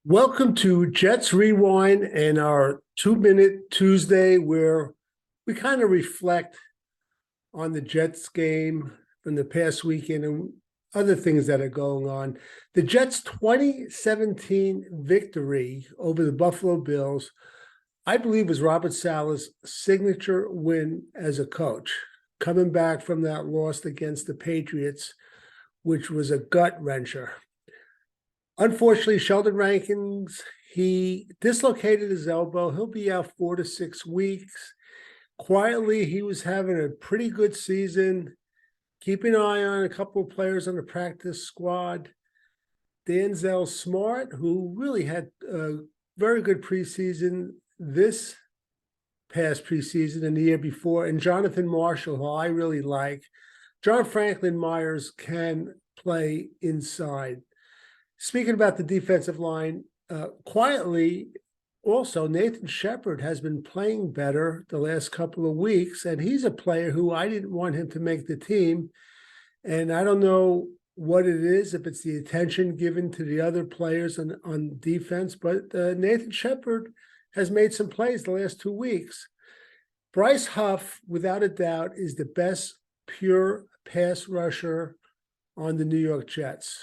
Welcome to Jets Rewind and our 2-Minute Tuesday, where we kind of reflect on the Jets game from the past weekend and other things that are going on. The Jets' 2017 victory over the Buffalo Bills, I believe, was Robert Saleh's signature win as a coach, coming back from that loss against the Patriots, which was a gut-wrencher. Unfortunately, Sheldon Rankins, he dislocated his elbow. He'll be out 4 to 6 weeks. Quietly, he was having a pretty good season. Keep an eye on a couple of players on the practice squad. Denzel Smart, who really had a very good preseason this past preseason and the year before, and Jonathan Marshall, who I really like. John Franklin Myers can play inside. Speaking about the defensive line, quietly, also, Nathan Shepard has been playing better the last couple of weeks, and he's a player who I didn't want him to make the team. And I don't know what it is, if it's the attention given to the other players on defense, but Nathan Shepard has made some plays the last 2 weeks. Bryce Huff, without a doubt, is the best pure pass rusher on the New York Jets.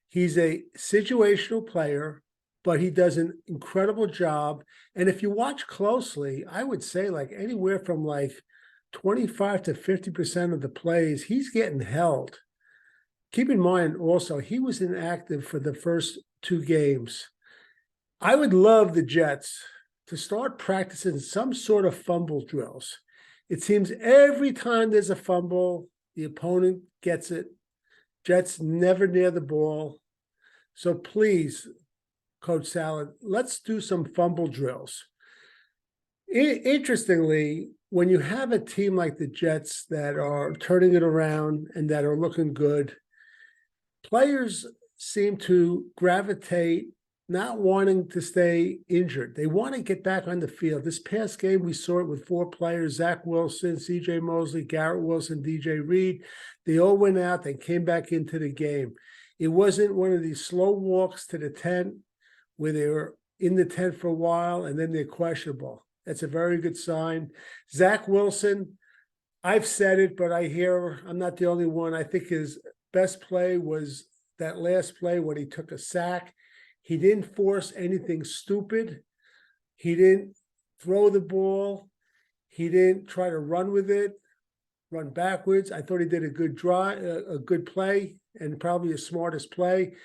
He's a situational player, but he does an incredible job. And if you watch closely, I would say like anywhere from like 25 to 50% of the plays, he's getting held. Keep in mind also, he was inactive for the first 2 games. I would love the Jets to start practicing some sort of fumble drills. It seems every time there's a fumble, the opponent gets it. Jets never near the ball. So please, Coach Saleh, let's do some fumble drills. Interestingly, when you have a team like the Jets that are turning it around and that are looking good, players seem to gravitate not wanting to stay injured. They want to get back on the field. This past game, we saw it with 4 players: Zach Wilson, C.J. Mosley, Garrett Wilson, D.J. Reed. They all went out. They came back into the game. It wasn't one of these slow walks to the tent where they were in the tent for a while and then they're questionable. That's a very good sign. Zach Wilson, I've said it, but I'm not the only one. I think his best play was that last play when he took a sack. He didn't force anything stupid. He didn't throw the ball. He didn't try to run with it, run backwards. I thought he did a good drive, a good play, and probably the smartest play.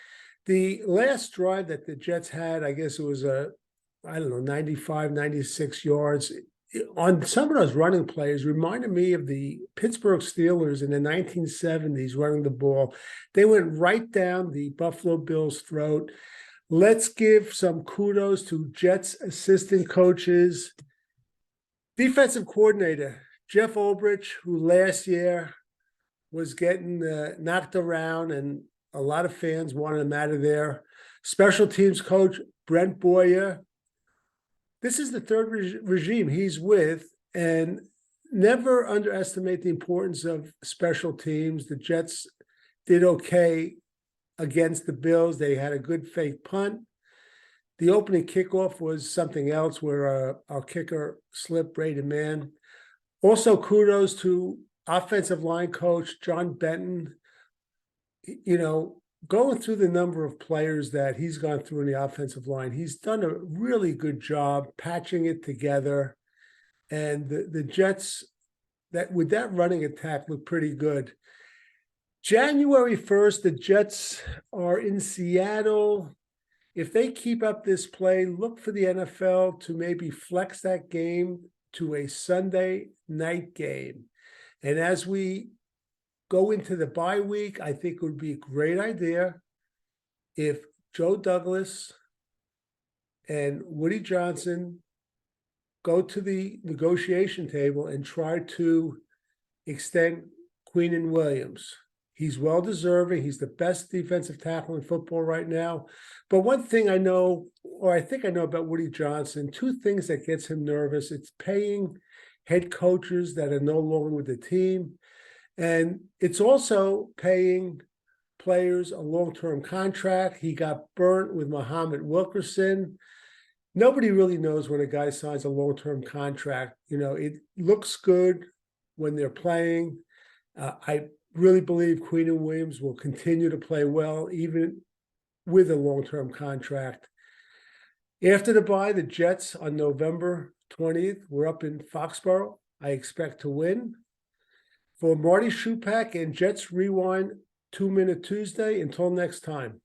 The last drive that the Jets had, I guess it was 95, 96 yards. On some of those running plays, reminded me of the Pittsburgh Steelers in the 1970s running the ball. They went right down the Buffalo Bills' throat. Let's give some kudos to Jets assistant coaches. Defensive coordinator, Jeff Ulbrich, who last year was getting knocked around and a lot of fans wanted him out of there. Special teams coach, Brent Boyer. This is the third regime he's with, and never underestimate the importance of special teams. The Jets did okay against the Bills. They had a good fake punt. The opening kickoff was something else where our kicker slipped Braden Mann. Also, kudos to offensive line coach John Benton. You know, going through the number of players that he's gone through in the offensive line, he's done a really good job patching it together. And the Jets, that with that running attack, look pretty good. January 1st, the Jets are in Seattle. If they keep up this play, look for the NFL to maybe flex that game to a Sunday night game. And as we go into the bye week, I think it would be a great idea if Joe Douglas and Woody Johnson go to the negotiation table and try to extend Queenan Williams. He's well-deserving. He's the best defensive tackle in football right now. But one thing I know, or I think I know about Woody Johnson, 2 things that gets him nervous. It's paying head coaches that are no longer with the team. And it's also paying players a long-term contract. He got burnt with Muhammad Wilkerson. Nobody really knows when a guy signs a long-term contract. You know, it looks good when they're playing. I really believe Queen Williams will continue to play well, even with a long-term contract. After the bye, the Jets on November 20th, we're up in Foxborough. I expect to win. For Marty Schupak and Jets Rewind 2-Minute Tuesday, until next time.